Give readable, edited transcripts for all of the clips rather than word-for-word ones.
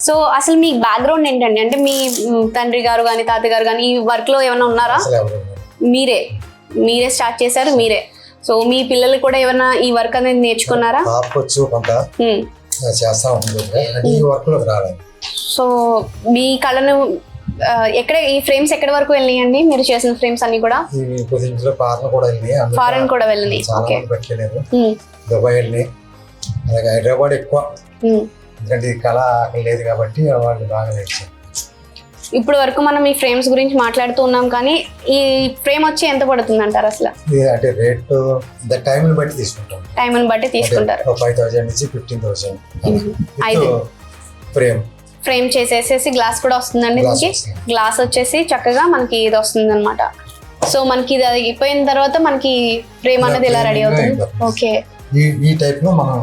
So అసలు మీ background ఏంటండి? అంటే మీ తండ్రి గారు కానీ తాతయ్య గారు కానీ ఈ వర్క్ లో ఏమైనా ఉన్నారా? మీరే స్టార్ట్ చేశారు మీరే. సో మీ పిల్లలు కూడా ఏమైనా ఈ వర్క్ అనేది నేర్చుకున్నారా? సో మీ కళను ఎక్కడ ఈ ఫ్రేమ్స్ ఎక్కడి వరకు వెళ్ళినాయండి మీరు చేసిన ఫ్రేమ్స్ అన్ని కూడా? ఫారెన్ కూడా వెళ్ళినాయి. దుబాయ్ వెళ్ళి అలాగే హైదరాబాద్ ఎక్కువ, ఎందుకంటే ఈ కళ అక్కడ లేదు కాబట్టి వాళ్ళు బాగా నేర్చారు. ఇప్పుడు వరకు మనం ఈ ఫ్రేమ్స్ గురించి మాట్లాడుతూ ఉన్నాం, కానీ ఈ ఫ్రేమ్ వచ్చి ఎంత పడుతుంది అంటారు అసలు? అంటే రేట్ టైంని బట్టి తీసుకుంటాం. టైంని బట్టి తీసుకుంటారు. 5,000 నుంచి 15,000 ఫ్రేమ్ చేసేసి గ్లాస్ కూడా వస్తుందండి. మనకి గ్లాస్ వచ్చేసి చక్కగా మనకి ఇది వస్తుంది అనమాట. సో మనకి ఇది అయిపోయిన తర్వాత మనకి ఫ్రేమ్ అనేది ఇలా రెడీ అవుతుంది. ఓకే, ఈ టైప్ లో మనం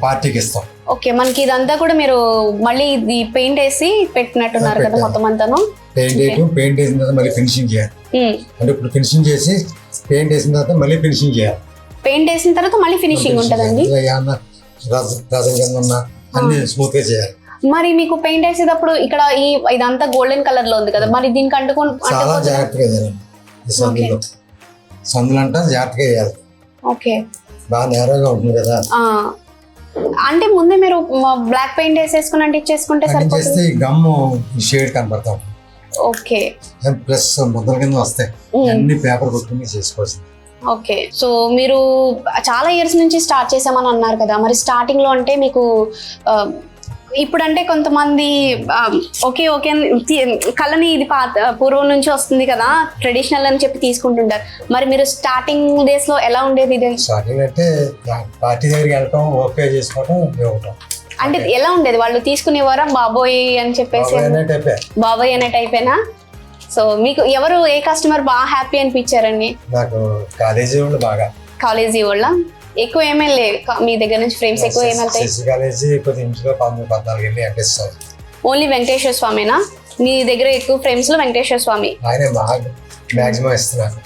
పార్టీకి ఇస్తాం. ఓకే, మనకి ఇదంతా కూడా మీరు మళ్ళీ ఇది పెయింట్ వేసి పెట్టినట్టున్నారు కదా మొత్తం అంతాను? పెయింట్ వేసిన తర్వాత మళ్ళీ ఫినిషింగ్ చేయాలి. అంటే ఇప్పుడు ఫినిషింగ్ చేసి పెయింట్ వేసిన తర్వాత మళ్ళీ ఫినిషింగ్ చేయాలి. పెయింట్ వేసిన తర్వాత మళ్ళీ ఫినిషింగ్ ఉంటుందండి. రసం కింద ఉన్న అన్ని స్మూత్ గా చేయాలి. మరి మీకు పెయింట్ వేసేటప్పుడు ఇక్కడ ఇదంతా గోల్డెన్ కలర్ లో ఉంది కదా, మరి దీనికి చాలా జాగ్రత్తగా చేయాలి. సందులు అంటే జాగ్రత్తగా చేయాలి. ఓకే, బాగా నేరగా ఉంటుంది కదా. అంటే ముందే మీరు బ్లాక్ పెయింట్ వేసేసుకుని అంటించేసుకుంటే సరిపోతుంది. గమ్ము షేడ్ కనపడతాం. ఓకే, ప్లస్ ముద్దల కింద వస్తాయి, అన్ని పేపర్ కొట్టుకుని చేసుకోవచ్చు. ఓకే, సో మీరు చాలా ఇయర్స్ నుంచి స్టార్ట్ చేసామని అన్నారు కదా, మరి స్టార్టింగ్ లో అంటే మీకు ఇప్పుడంటే కొంతమంది ఓకే కళని ఇది పూర్వం నుంచి వస్తుంది కదా ట్రెడిషనల్ అని చెప్పి తీసుకుంటుంటారు. మరి మీరు స్టార్టింగ్ డేస్ లో ఎలా ఉండేది? ఇది స్టార్టింగ్ అంటే పార్టీ దగ్గరికి వెళ్ళటం, ఓకే చేసుకోవడం. అంటే ఎలా ఉండేది? వాళ్ళు తీసుకునేవారా బాబోయ్ అని చెప్పేసి? బాబోయ్ అనే టైపేనా? సో మీకు ఎవరు ఏ కస్టమర్ బాగా హ్యాపీ అనిపించారండి? నాకు కాలేజీ వాళ్ళు బాగా. కాలేజీ వాళ్ళ ఎక్కువ ఏమైనా మీ దగ్గర నుంచి ఫ్రేమ్స్ ఎక్కువ ఏమైనా? ఓన్లీ వెంకటేశ్వర స్వామినా మీ దగ్గర ఎక్కువ ఫ్రేమ్స్ లో? వెంకటేశ్వర స్వామి ఆయన మాక్సిమం ఇస్తున్నారు.